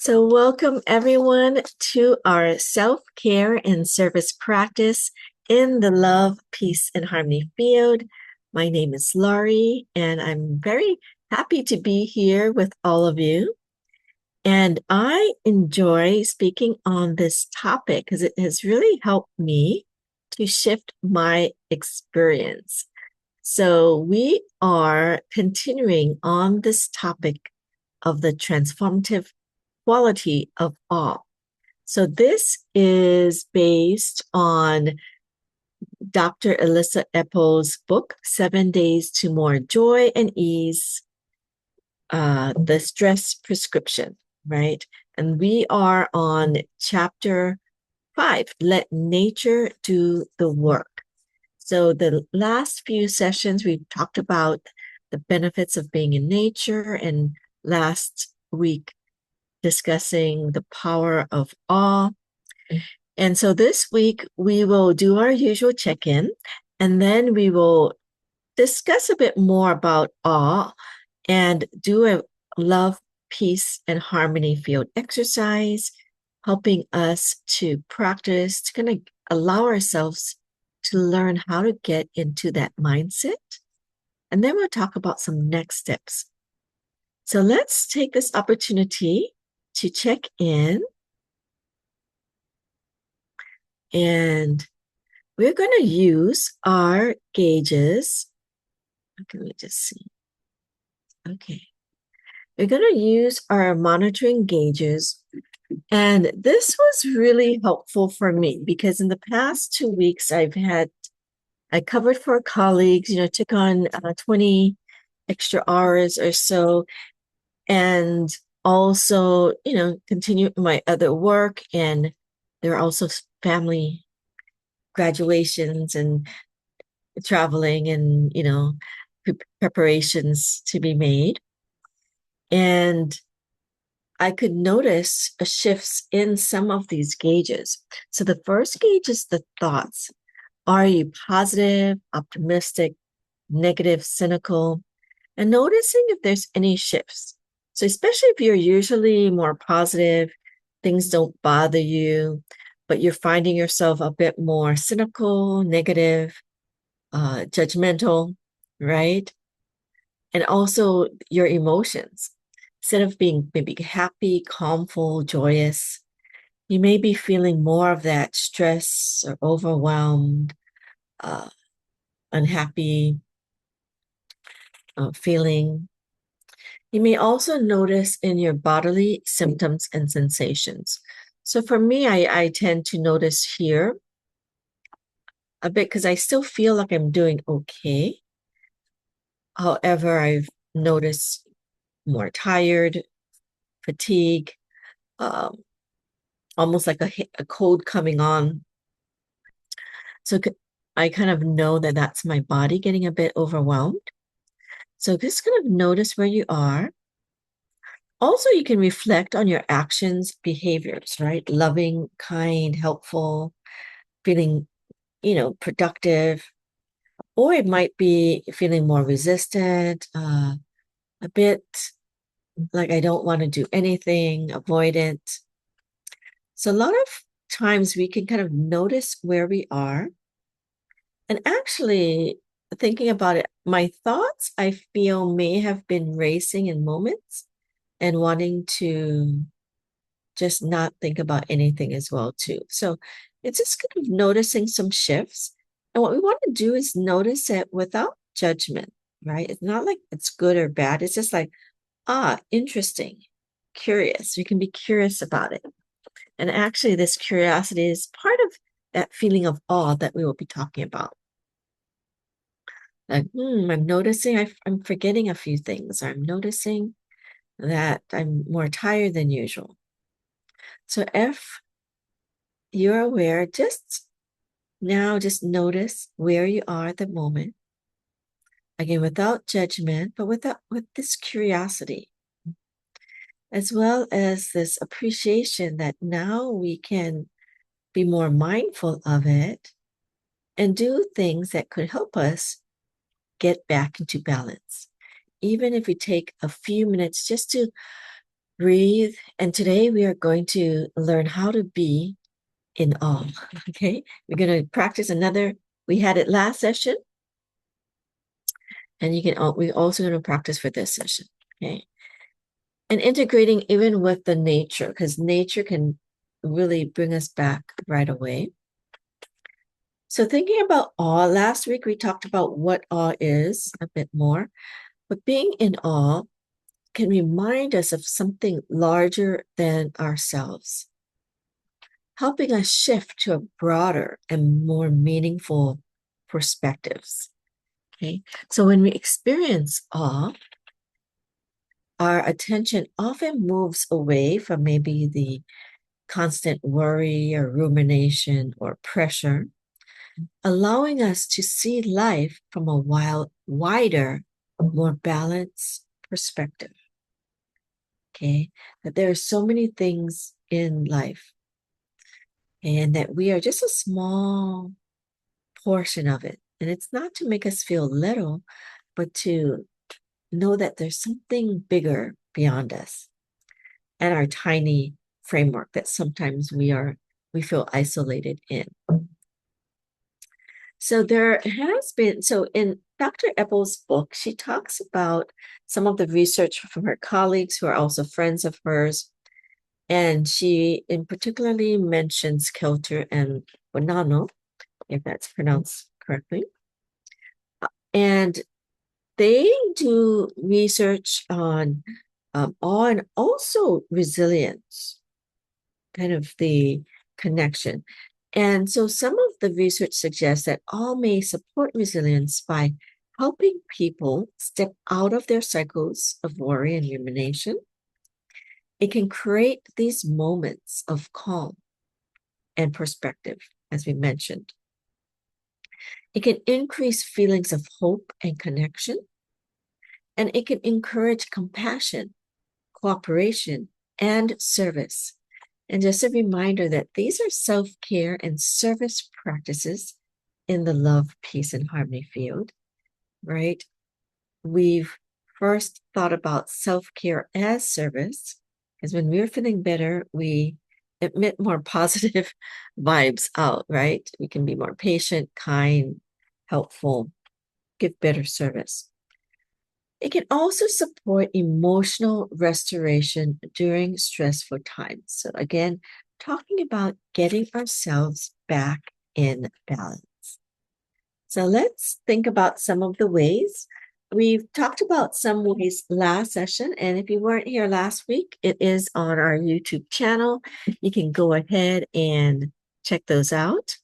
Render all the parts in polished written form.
So, welcome everyone to our self care and service practice in the love, peace, and harmony field. My name is Laurie, and I'm very happy to be here with all of you. And I enjoy speaking on this topic because it has really helped me to shift my experience. So, we are continuing on this topic of the transformative quality of awe. So this is based on Dr. Alyssa Eppel's book, 7 Days to More Joy and Ease, The Stress Prescription, right? And we are on chapter 5, Let Nature Do the Work. So the last few sessions, we've talked about the benefits of being in nature, and last week discussing the power of awe. And so this week we will do our usual check-in, and then we will discuss a bit more about awe and do a love, peace, and harmony field exercise, helping us to practice, to kind of allow ourselves to learn how to get into that mindset. And then we'll talk about some next steps. So let's take this opportunity to check in. And we're going to use our gauges. Okay, let me just see. Okay. We're going to use our monitoring gauges. And this was really helpful for me because in the past 2 weeks, I covered for colleagues, took on 20 extra hours or so. And also, continue my other work. And there are also family graduations and traveling and, preparations to be made. And I could notice shifts in some of these gauges. So the first gauge is the thoughts. Are you positive, optimistic, negative, cynical? And noticing if there's any shifts. So especially if you're usually more positive, things don't bother you, but you're finding yourself a bit more cynical, negative, judgmental, right? And also your emotions. Instead of being maybe happy, calmful, joyous, you may be feeling more of that stress or overwhelmed, uh, unhappy feeling. You may also notice in your bodily symptoms and sensations. So for me, I tend to notice here a bit because I still feel like I'm doing okay. However, I've noticed more tired, fatigue, um, almost like a cold coming on. So I kind of know that that's my body getting a bit overwhelmed. So just kind of notice where you are. Also, you can reflect on your actions, behaviors, right? Loving, kind, helpful, feeling, productive. Or it might be feeling more resistant, a bit like I don't want to do anything, avoidant. So a lot of times we can kind of notice where we are. And actually, thinking about it, my thoughts, I feel, may have been racing in moments and wanting to just not think about anything as well, too. So it's just kind of noticing some shifts. And what we want to do is notice it without judgment, right? It's not like it's good or bad. It's just like, interesting, curious. We can be curious about it. And actually, this curiosity is part of that feeling of awe that we will be talking about. Like, I'm noticing I'm forgetting a few things. I'm noticing that I'm more tired than usual. So if you're aware, just notice where you are at the moment. Again, without judgment, but with this curiosity, as well as this appreciation that now we can be more mindful of it and do things that could help us get back into balance. Even if we take a few minutes just to breathe. And today we are going to learn how to be in awe. Okay. We're going to practice another. We had it last session, and we're also going to practice for this session. Okay. And integrating even with the nature, because nature can really bring us back right away. So thinking about awe, last week we talked about what awe is a bit more, but being in awe can remind us of something larger than ourselves, helping us shift to a broader and more meaningful perspectives. Okay, so when we experience awe, our attention often moves away from maybe the constant worry or rumination or pressure, allowing us to see life from a wider, more balanced perspective. Okay, that there are so many things in life, and that we are just a small portion of it. And it's not to make us feel little, but to know that there's something bigger beyond us and our tiny framework that sometimes we feel isolated in. So in Dr. Eppel's book, she talks about some of the research from her colleagues who are also friends of hers. And she in particularly mentions Kelter and Bonanno, if that's pronounced correctly. And they do research on awe and also resilience, kind of the connection. And so some of the research suggests that awe may support resilience by helping people step out of their cycles of worry and rumination. It can create these moments of calm and perspective, as we mentioned. It can increase feelings of hope and connection, and it can encourage compassion, cooperation, and service. And just a reminder that these are self-care and service practices in the love, peace, and harmony field, right? We've first thought about self-care as service, because when we're feeling better, we emit more positive vibes out, right? We can be more patient, kind, helpful, give better service. It can also support emotional restoration during stressful times. So again, talking about getting ourselves back in balance. So let's think about some of the ways. We've talked about some ways last session, and if you weren't here last week, it is on our YouTube channel. You can go ahead and check those out.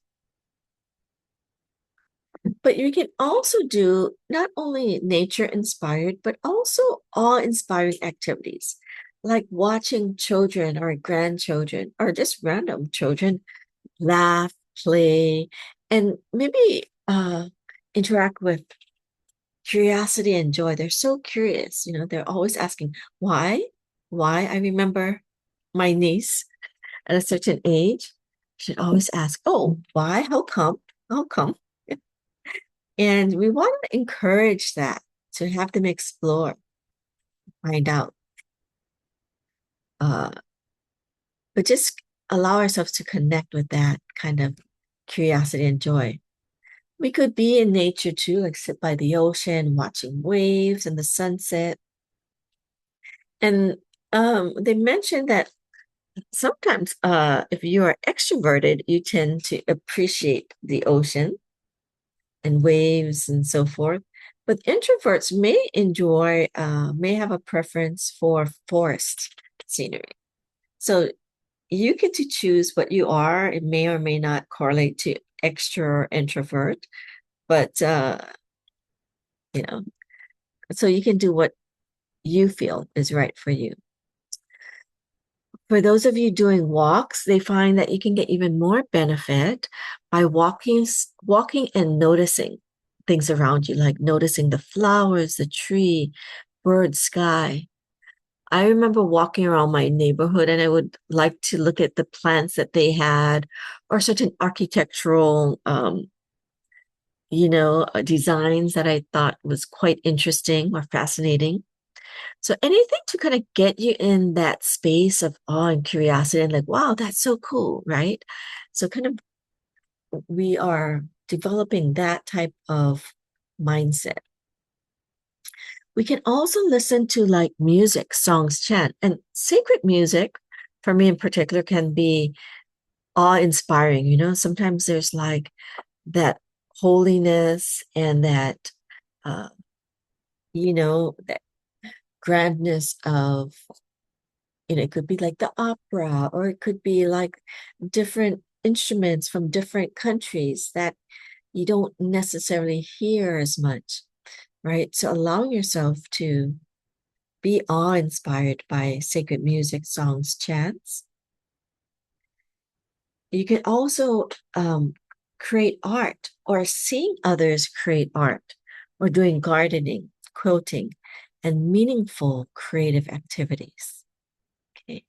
But you can also do not only nature-inspired, but also awe-inspiring activities, like watching children or grandchildren or just random children laugh, play, and maybe interact with curiosity and joy. They're so curious, they're always asking, why? Why? I remember my niece at a certain age should always ask, oh, why? How come? How come? And we want to encourage that, to have them explore, find out, but just allow ourselves to connect with that kind of curiosity and joy. We could be in nature too, like sit by the ocean, watching waves and the sunset. And they mentioned that sometimes if you are extroverted, you tend to appreciate the ocean and waves and so forth. But introverts may have a preference for forest scenery. So you get to choose what you are. It may or may not correlate to extra or introvert, but so you can do what you feel is right for you. For those of you doing walks, they find that you can get even more benefit by walking and noticing things around you, like noticing the flowers, the tree, bird, sky. I remember walking around my neighborhood and I would like to look at the plants that they had or certain architectural, designs that I thought was quite interesting or fascinating. So anything to kind of get you in that space of awe and curiosity and like, wow, that's so cool, right? So kind of we are developing that type of mindset. We can also listen to like music, songs, chant, and sacred music, for me in particular, can be awe-inspiring. Sometimes there's like that holiness and uh, that grandness of, it could be like the opera, or it could be like different instruments from different countries that you don't necessarily hear as much, right? So allowing yourself to be awe-inspired by sacred music, songs, chants. You can also create art or seeing others create art or doing gardening, quilting, and meaningful creative activities. Okay.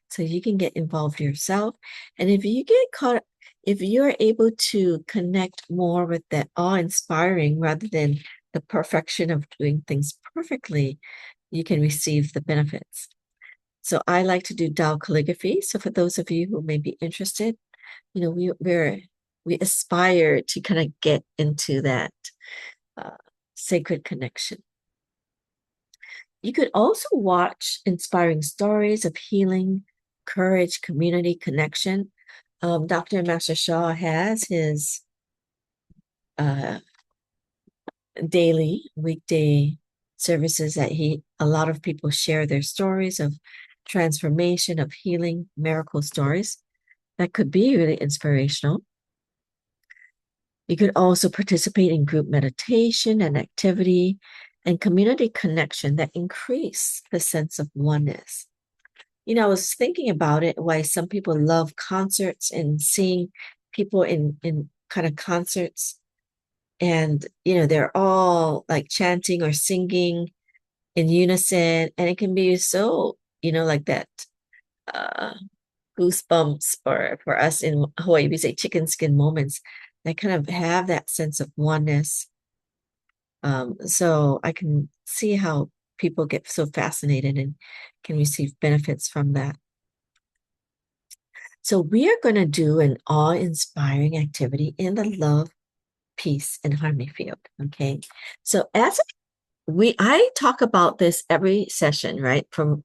So you can get involved yourself. And if you're able to connect more with that awe-inspiring rather than the perfection of doing things perfectly, you can receive the benefits. So I like to do Tao calligraphy. So for those of you who may be interested, we aspire to kind of get into that uh, sacred connection. You could also watch inspiring stories of healing, courage, community connection. Dr. Master Shaw has his uh, daily, weekday services that a lot of people share their stories of transformation, of healing, miracle stories that could be really inspirational. You could also participate in group meditation and activity and community connection that increase the sense of oneness. I was thinking about it, why some people love concerts and seeing people in kind of concerts. And, they're all like chanting or singing in unison. And it can be so, like that uh, goosebumps, or for us in Hawaii, we say chicken skin moments that kind of have that sense of oneness. So I can see how people get so fascinated and can receive benefits from that. So we are going to do an awe-inspiring activity in the love, peace, and harmony field. Okay. So I talk about this every session, right? For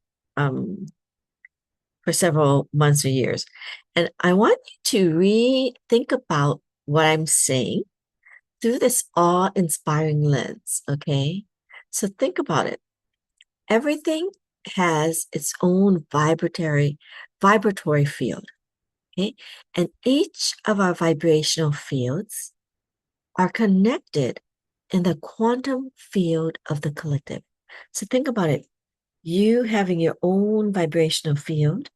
several months or years. And I want you to rethink about what I'm saying through this awe-inspiring lens. Okay. So think about it. Everything has its own vibratory field. Okay. And each of our vibrational fields are connected in the quantum field of the collective. So think about it. You having your own vibrational field,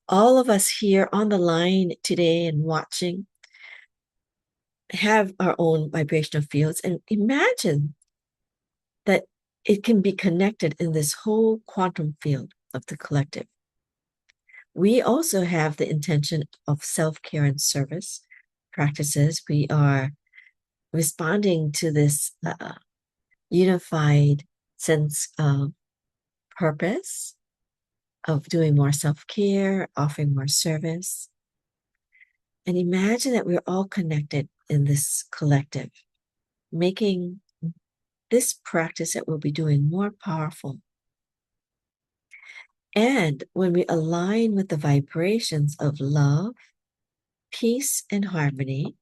all of us here on the line today and watching have our own vibrational fields. And imagine that it can be connected in this whole quantum field of the collective. We also have the intention of self-care and service practices. We are responding to this unified sense of purpose, of doing more self-care, offering more service. And imagine that we're all connected in this collective, making this practice that we'll be doing more powerful. And when we align with the vibrations of love, peace, and harmony,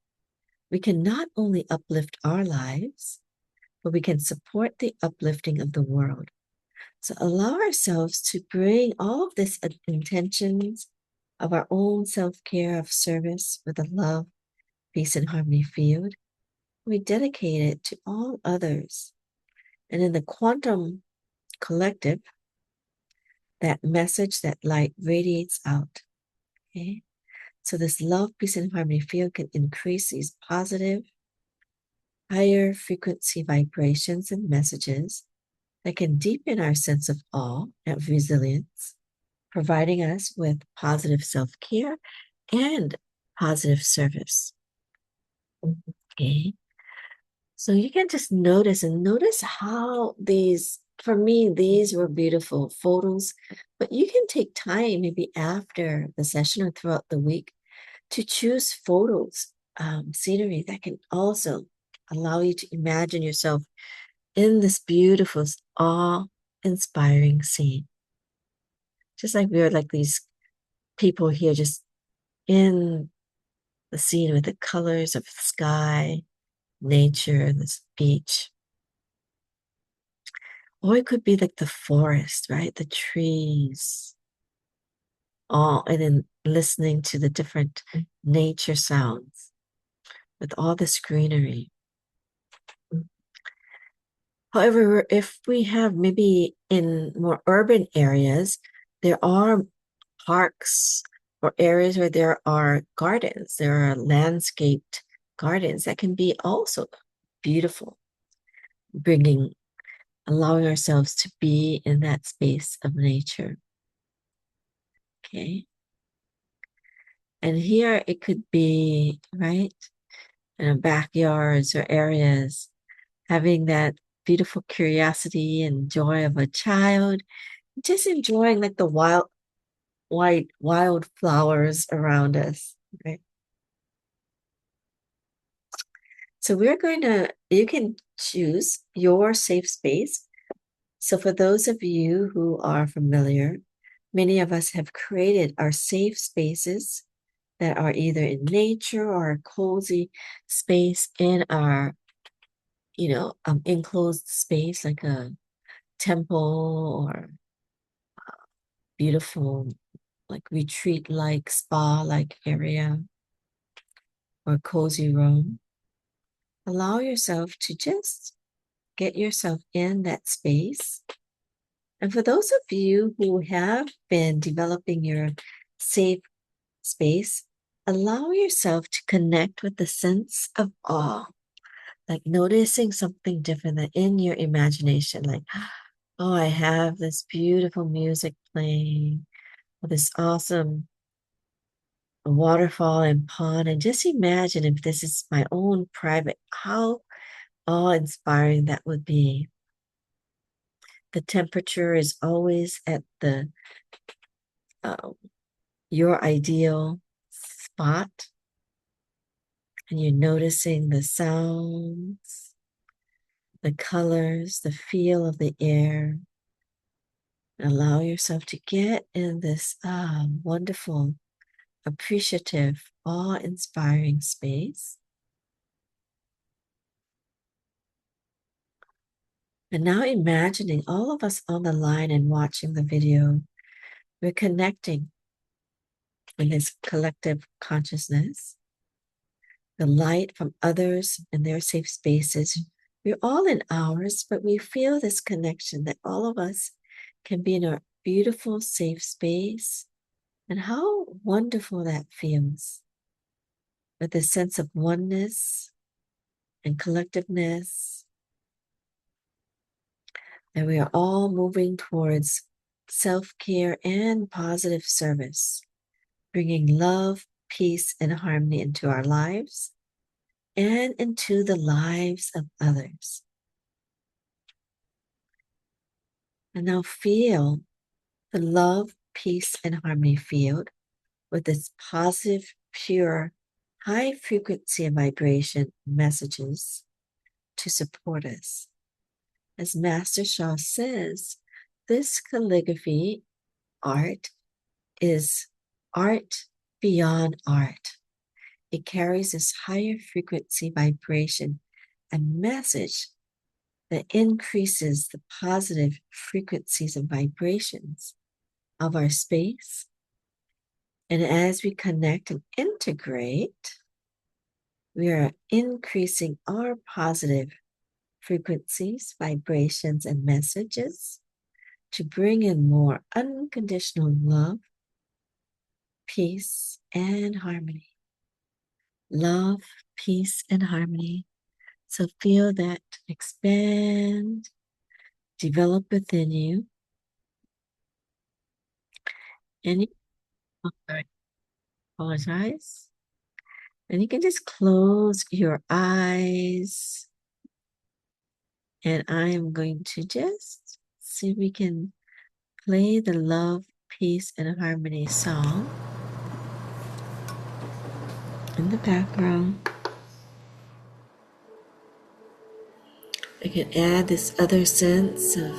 we can not only uplift our lives, but we can support the uplifting of the world. So allow ourselves to bring all of this intentions of our own self-care, of service with a love, peace, and harmony field. We dedicate it to all others. And in the quantum collective, that message, that light radiates out. Okay. So this love, peace, and harmony field can increase these positive, higher frequency vibrations and messages that can deepen our sense of awe and resilience, providing us with positive self-care and positive service. Okay. So you can just notice how these for me, these were beautiful photos, but you can take time maybe after the session or throughout the week to choose photos, scenery that can also allow you to imagine yourself in this beautiful, awe-inspiring scene. Just like we are like these people here just in the scene with the colors of the sky, nature, this beach. Or it could be like the forest, right? The trees, all, and then listening to the different nature sounds with all this greenery. However, if we have maybe in more urban areas, there are parks or areas where there are gardens, there are landscaped gardens that can be also beautiful, allowing ourselves to be in that space of nature. Okay. And here it could be, right, in backyards or areas, having that beautiful curiosity and joy of a child, just enjoying like the wild flowers around us, right? So you can choose your safe space. So for those of you who are familiar, many of us have created our safe spaces that are either in nature or a cozy space in our, enclosed space like a temple or beautiful like retreat-like spa-like area or cozy room. Allow yourself to just get yourself in that space. And for those of you who have been developing your safe space, allow yourself to connect with the sense of awe, like noticing something different than in your imagination, like, oh, I have this beautiful music playing, or this awesome waterfall and pond. And just imagine if this is my own private, how awe-inspiring that would be. The temperature is always at uh, your ideal spot, and you're noticing the sounds, the colors, the feel of the air. Allow yourself to get in this wonderful, appreciative, awe-inspiring space. And now imagining all of us on the line and watching the video, we're connecting in this collective consciousness, the light from others in their safe spaces. We're all in ours, but we feel this connection that all of us can be in a beautiful, safe space. And how wonderful that feels with a sense of oneness and collectiveness. And we are all moving towards self-care and positive service, bringing love, peace, and harmony into our lives and into the lives of others. And now feel the love, peace, and harmony field with its positive, pure, high frequency and vibration messages to support us. As Master Shah says, this calligraphy art is art beyond art. It carries this higher frequency vibration and message that increases the positive frequencies and vibrations of our space. And as we connect and integrate, we are increasing our positive frequencies, vibrations, and messages to bring in more unconditional love, peace, and harmony. Love, peace, and harmony. So feel that expand, develop within you. And you apologize. And you can just close your eyes. And I am going to just see if we can play the love, peace, and harmony song in the background. I can add this other sense of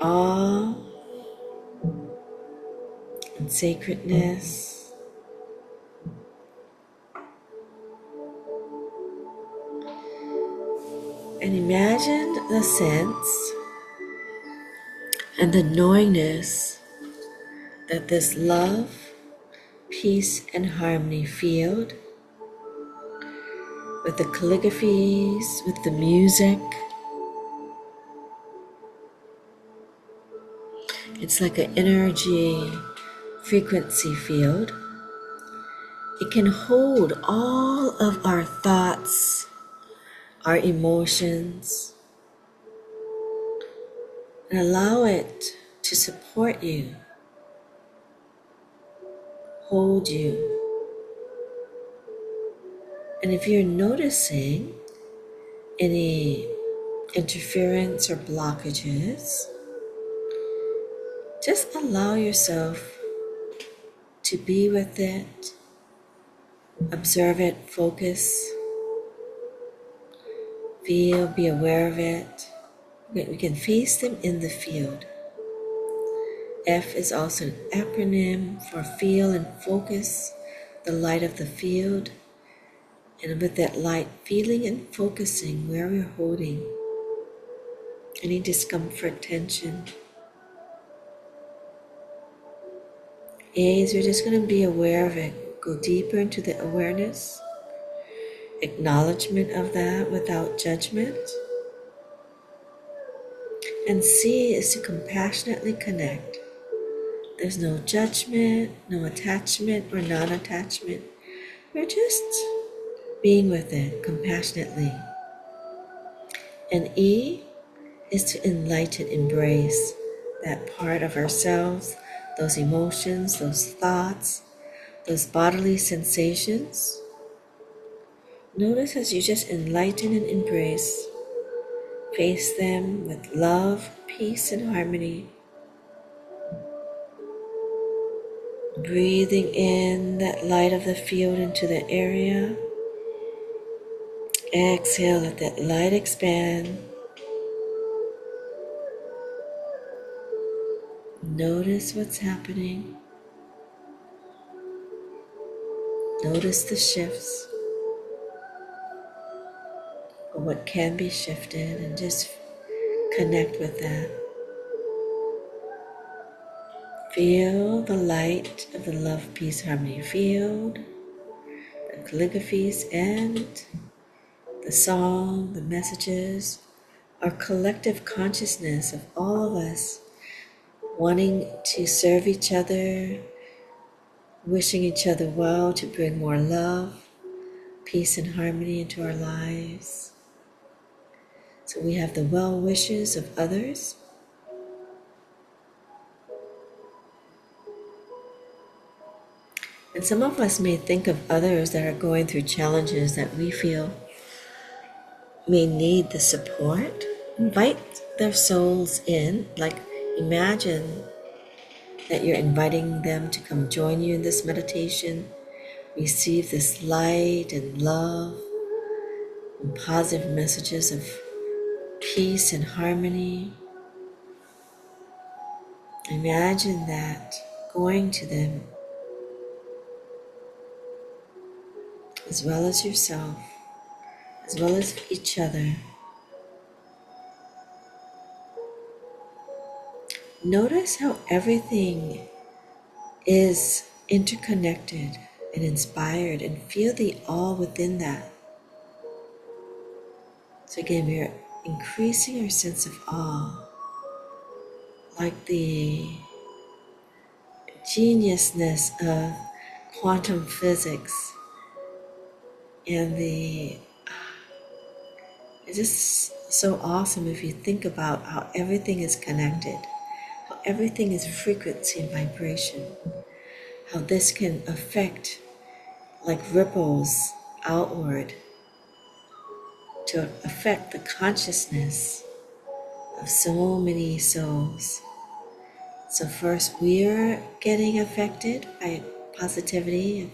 awe and sacredness. And imagine the sense and the knowingness that this love, peace, and harmony field with the calligraphies, with the music, it's like an energy frequency field. It can hold all of our thoughts, our emotions, and allow it to support you, hold you. And if you're noticing any interference or blockages, just allow yourself to be with it, observe it, focus, feel, be aware of it. We can face them in the field. F is also an acronym for feel and focus the light of the field. And with that light, feeling and focusing where we're holding any discomfort, tension. A is we're just going to be aware of it. Go deeper into the awareness, acknowledgement of that without judgment. And C is to compassionately connect. There's no judgment, no attachment or non-attachment. We're just being with it compassionately. And E is to enlighten, embrace that part of ourselves, those emotions, those thoughts, those bodily sensations. Notice as you just enlighten and embrace, face them with love, peace, and harmony. Breathing in that light of the field into the area. Exhale, let that light expand. Notice what's happening. Notice the shifts, or what can be shifted, and just connect with that. Feel the light of the love, peace, harmony field, the calligraphies, and the song, the messages, our collective consciousness of all of us wanting to serve each other, wishing each other well to bring more love, peace, and harmony into our lives. So we have the well wishes of others. And some of us may think of others that are going through challenges that we feel may need the support. Invite their souls in, like imagine that you're inviting them to come join you in this meditation. Receive this light and love and positive messages of peace and harmony. Imagine that going to them as well as yourself, as well as each other. Notice how everything is interconnected and inspired, and feel the awe within that. So again, we are increasing our sense of awe, like the geniusness of quantum physics and it's just so awesome if you think about how everything is connected, how everything is frequency and vibration, how this can affect like ripples outward to affect the consciousness of so many souls. So first, we're getting affected by positivity,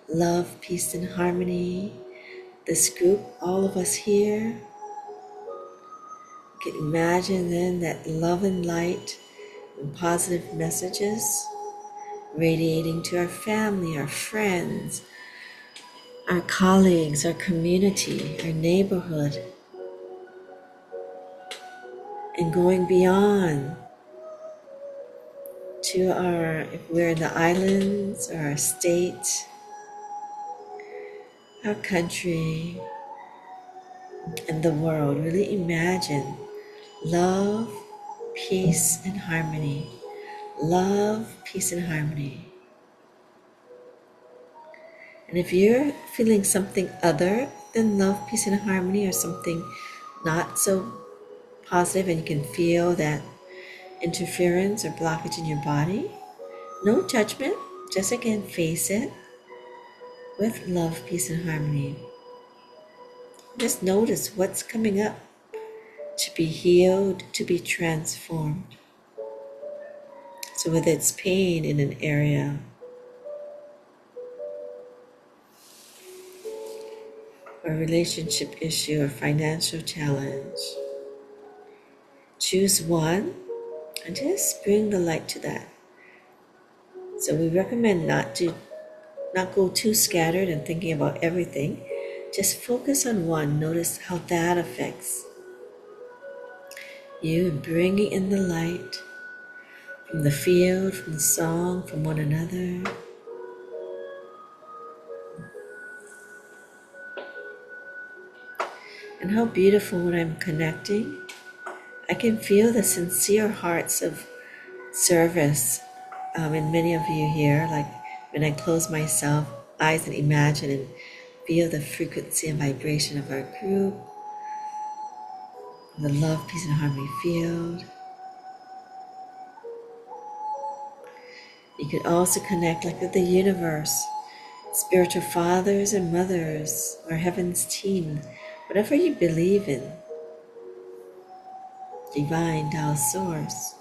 love, peace, and harmony. This group, all of us here, can imagine then that love and light and positive messages radiating to our family, our friends, our colleagues, our community, our neighborhood, and going beyond to if we're in the islands or our state, our country, and the world. Really imagine love, peace, and harmony. Love, peace, and harmony. And if you're feeling something other than love, peace, and harmony, or something not so positive, and you can feel that interference or blockage in your body, no judgment, just again face it with love, peace, and harmony. Just notice what's coming up to be healed, to be transformed. So whether it's pain in an area, or relationship issue, or financial challenge, choose one and just bring the light to that. So we recommend not go too scattered and thinking about everything. Just focus on one. Notice how that affects you, and bringing in the light from the field, from the song, from one another. And how beautiful when I'm connecting, I can feel the sincere hearts of service in many of you here. Like when I close myself, eyes, and imagine and feel the frequency and vibration of our group, the love, peace, and harmony field. You could also connect like with the universe, spiritual fathers and mothers, or heaven's team, whatever you believe in, divine Tao source.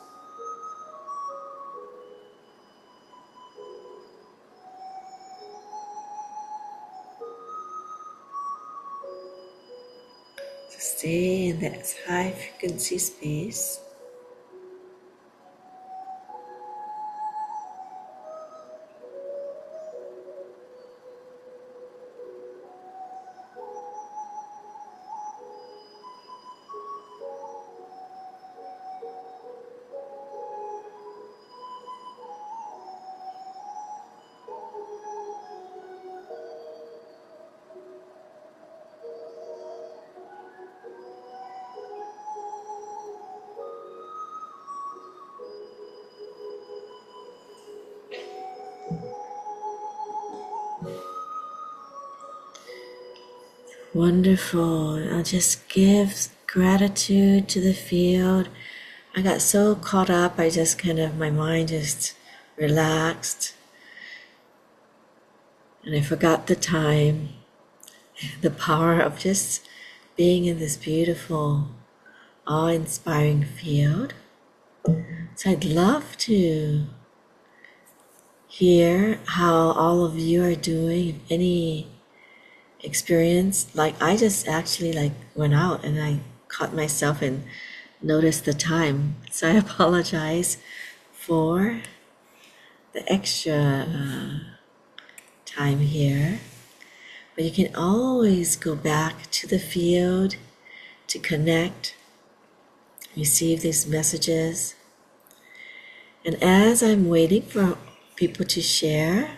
So stay in that high frequency space. Wonderful. I'll just give gratitude to the field. I got so caught up, my mind just relaxed. And I forgot the time, the power of just being in this beautiful, awe-inspiring field. So I'd love to hear how all of you are doing, if any experience. Like I just actually went out and I caught myself and noticed the time. So I apologize for the extra time here. But you can always go back to the field to connect, receive these messages. And as I'm waiting for people to share,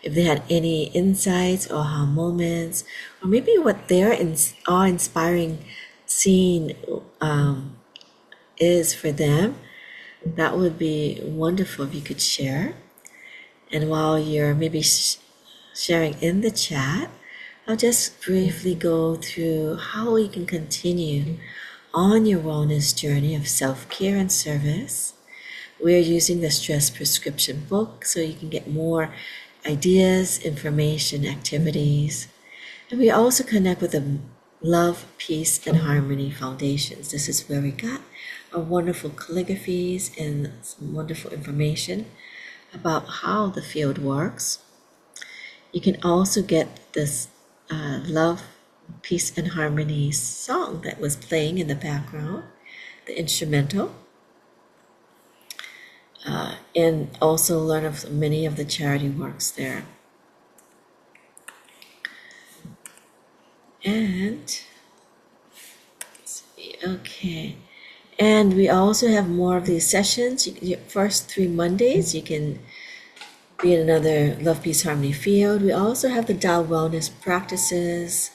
if they had any insights or aha moments, or maybe what their awe-inspiring scene is for them, that would be wonderful if you could share. And while you're maybe sharing in the chat, I'll just briefly go through how you can continue on your wellness journey of self-care and service. We're using the Stress Prescription book so you can get more ideas, information, activities. And we also connect with the Love, Peace, and Harmony Foundations. This is where we got wonderful calligraphies and some wonderful information about how the field works. You can also get this Love, Peace, and Harmony song that was playing in the background, the instrumental, and also learn of many of the charity works there. And let's see, okay. And we also have more of these sessions. First 3 Mondays, you can be in another Love, Peace, Harmony field. We also have the Tao Wellness practices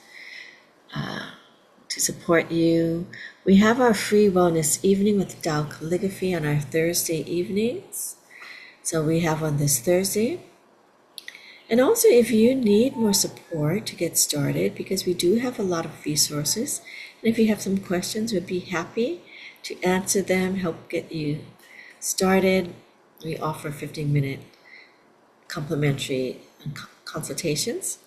to support you. We have our free wellness evening with Tao Calligraphy on our Thursday evenings. So we have on this Thursday. And also, if you need more support to get started, because we do have a lot of resources, and if you have some questions, we'd be happy to answer them, help get you started. We offer 15-minute complimentary consultations.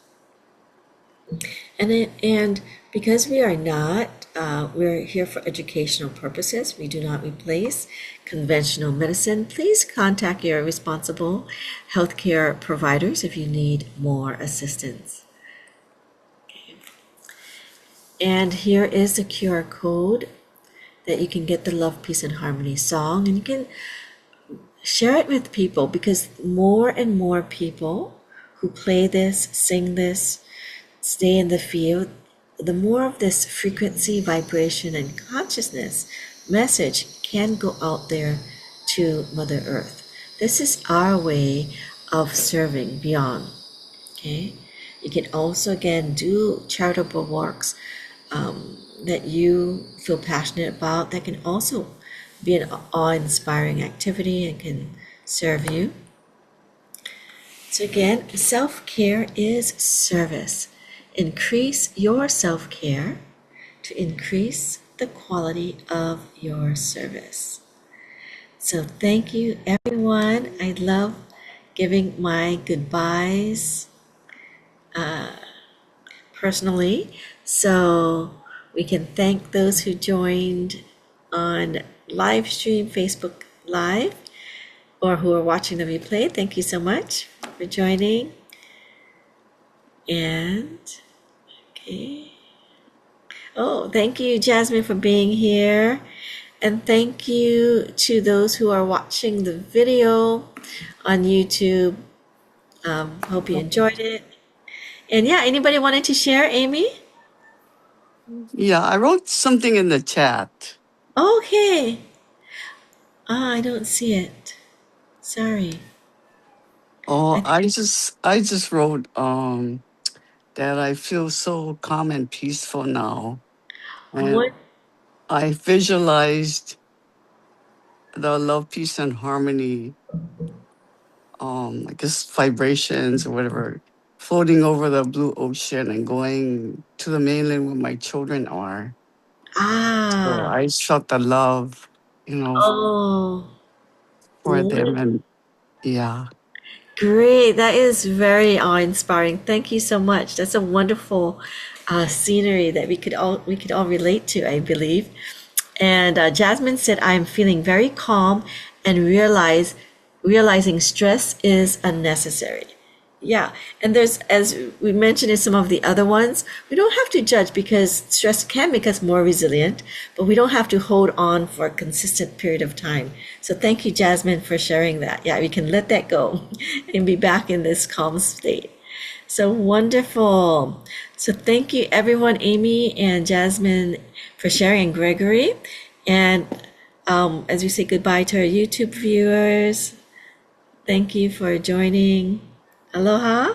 And because we are not, we're here for educational purposes. We do not replace conventional medicine. Please contact your responsible healthcare providers if you need more assistance. Okay. And here is the QR code that you can get the Love, Peace, and Harmony song, and you can share it with people, because more and more people who play this, sing this, stay in the field, the more of this frequency, vibration, and consciousness message can go out there to Mother Earth. This is our way of serving beyond. Okay, you can also again do charitable works that you feel passionate about, that can also be an awe-inspiring activity and can serve you. So again, self-care is service. Increase your self-care to increase the quality of your service. So thank you, everyone. I love giving my goodbyes personally. So we can thank those who joined on live stream, Facebook Live, or who are watching the replay. Thank you so much for joining. And okay. Oh, thank you, Jasmine, for being here. And thank you to those who are watching the video on YouTube. Hope you enjoyed it. And yeah, anybody wanted to share, Amy? Yeah, I wrote something in the chat. Okay. I don't see it. Sorry. Oh, I just wrote that I feel so calm and peaceful now. And What? I visualized the love, peace, and harmony, I guess vibrations or whatever, floating over the blue ocean and going to the mainland where my children are. So Ah. I felt the love, Oh. for them. And yeah. Great. That is very awe-inspiring. Thank you so much. That's a wonderful scenery that we could all relate to, I believe. And Jasmine said, "I'm feeling very calm and realizing stress is unnecessary." Yeah, and there's, as we mentioned in some of the other ones, we don't have to judge, because stress can make us more resilient, but we don't have to hold on for a consistent period of time. So thank you, Jasmine, for sharing that. Yeah, we can let that go and be back in this calm state. So wonderful. So thank you, everyone, Amy and Jasmine, for sharing, and Gregory. And as we say goodbye to our YouTube viewers, thank you for joining. Aloha.